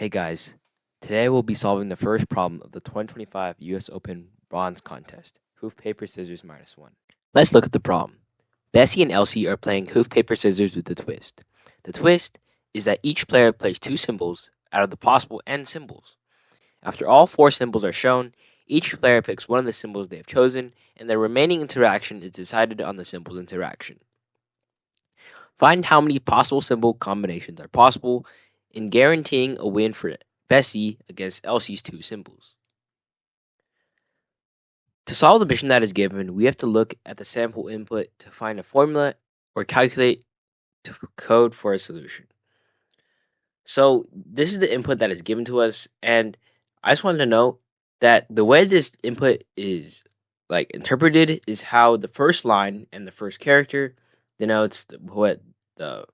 Hey guys, today we'll be solving the first problem of the 2025 US Open Bronze Contest, Hoof Paper Scissors -1. Let's look at the problem. Bessie and Elsie are playing Hoof Paper Scissors with a twist. The twist is that each player plays two symbols out of the possible n symbols. After all four symbols are shown, each player picks one of the symbols they have chosen, and the remaining interaction is decided on the symbol's interaction. Find how many possible symbol combinations are possible in guaranteeing a win for Bessie against Elsie's two symbols. To solve the mission that is given, we have to look at the sample input to find a formula or calculate to code for a solution. So this is the input that is given to us, and I just wanted to know that the way this input is interpreted is how the first line and the first character denotes what the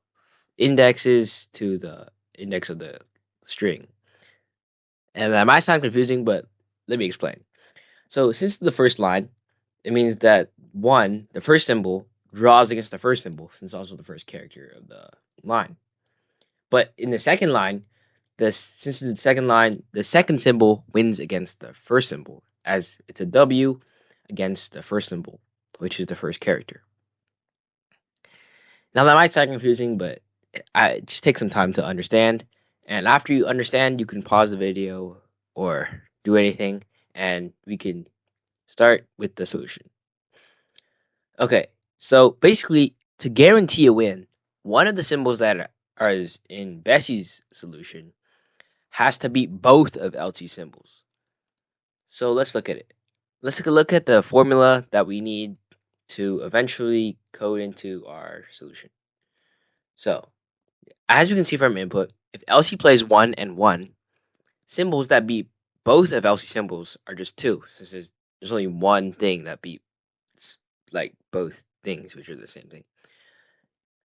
index is to the index of the string. And that might sound confusing, but let me explain. So since the first line, it means that the first symbol, draws against the first symbol, since it's also the first character of the line. But in the second line, the second symbol wins against the first symbol, as it's a W against the first symbol, which is the first character. Now that might sound confusing, but I just take some time to understand. And after you understand, you can pause the video or do anything, and we can start with the solution. Okay, so basically, to guarantee a win, one of the symbols that are in Bessie's solution has to beat both of Elsie's symbols. So let's look at it. Let's take a look at the formula that we need to eventually code into our solution. So, as you can see from input, if Elsie plays 1 and 1, symbols that beat both of Elsie's symbols are just 2, since there's only one thing that beats both things, which are the same thing.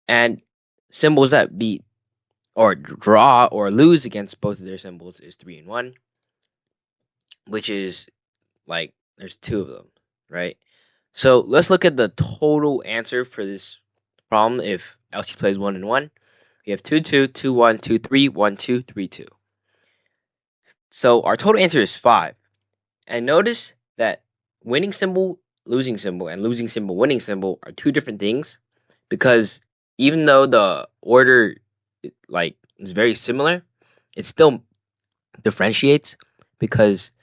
And symbols that beat or draw or lose against both of their symbols is 3 and 1, which is there's 2 of them, right? So let's look at the total answer for this problem. If Elsie plays 1 and 1, we have 2, 2, 2, 1, 2, 3, 1, 2, 3, 2. So our total answer is 5. And notice that winning symbol, losing symbol, and losing symbol, winning symbol are two different things, because even though the order is very similar, it still differentiates because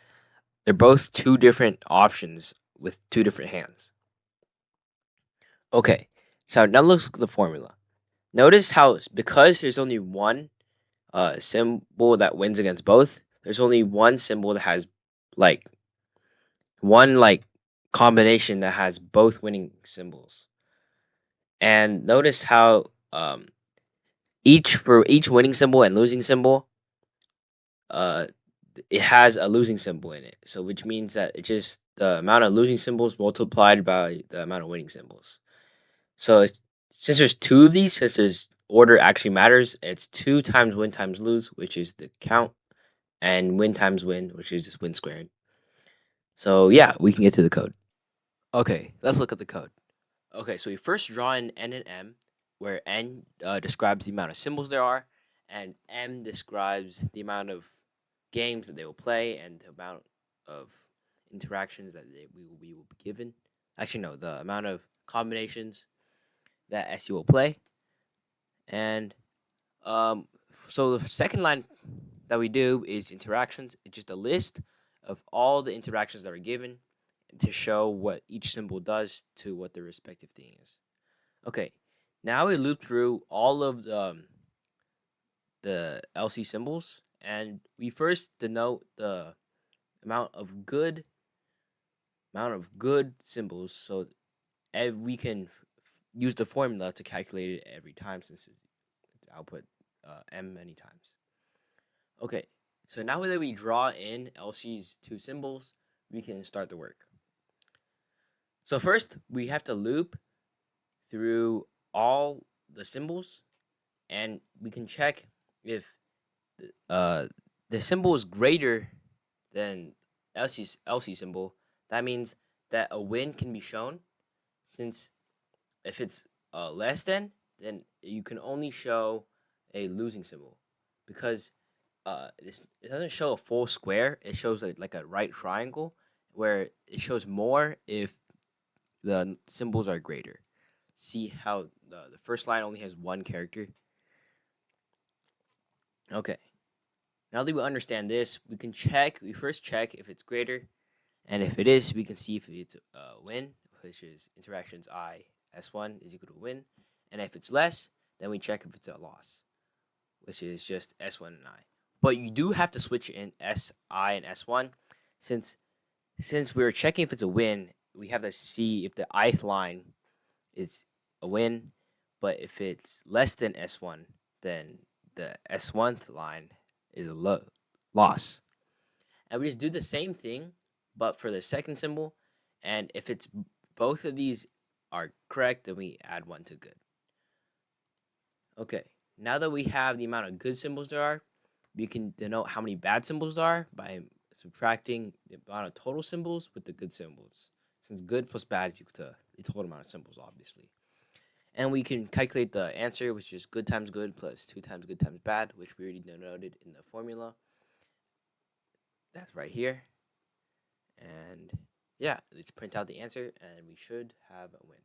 they're both two different options with two different hands. Okay, so now let's look at the formula. Notice how, because there's only one symbol that wins against both, there's only one symbol that has one combination that has both winning symbols. And notice how for each winning symbol and losing symbol, it has a losing symbol in it. So which means that it's just the amount of losing symbols multiplied by the amount of winning symbols. So since there's 2 of these, since there's order actually matters, it's 2 times win times lose, which is the count, and win times win, which is just win squared. So yeah, we can get to the code. Okay, let's look at the code. Okay, so we first draw in N and M, where N describes the amount of symbols there are, and M describes the amount of games that they will play and the amount of interactions that we will be given. Actually, no, the amount of combinations that SU will play. And so the second line that we do is interactions. It's just a list of all the interactions that are given to show what each symbol does to what the respective thing is. Okay, now we loop through all of the LC symbols, and we first denote the amount of good symbols, so we can use the formula to calculate it every time, since it's output m many times. Okay, so now that we draw in LC's 2 symbols, we can start the work. So first, we have to loop through all the symbols, and we can check if the symbol is greater than Elsie's symbol. That means that a win can be shown, since if it's less than, then you can only show a losing symbol, because it doesn't show a full square. It shows like a right triangle where it shows more if the symbols are greater. See how the first line only has one character? Okay. Now that we understand this, we can check. We first check if it's greater, and if it is, we can see if it's a win, which is interactions I S1 is equal to win, and if it's less, then we check if it's a loss, which is just S1 and I. But you do have to switch in SI and S1 since we're checking if it's a win. We have to see if the ith line is a win, but if it's less than S1, then the S1th line is a loss. And we just do the same thing, but for the second symbol. And if it's both of these are correct, then we add one to good. Okay, now that we have the amount of good symbols there are, we can denote how many bad symbols there are by subtracting the amount of total symbols with the good symbols. Since good plus bad is equal to the total amount of symbols, obviously. And we can calculate the answer, which is good times good plus 2 times good times bad, which we already denoted in the formula. That's right here. And yeah, let's print out the answer, and we should have a win.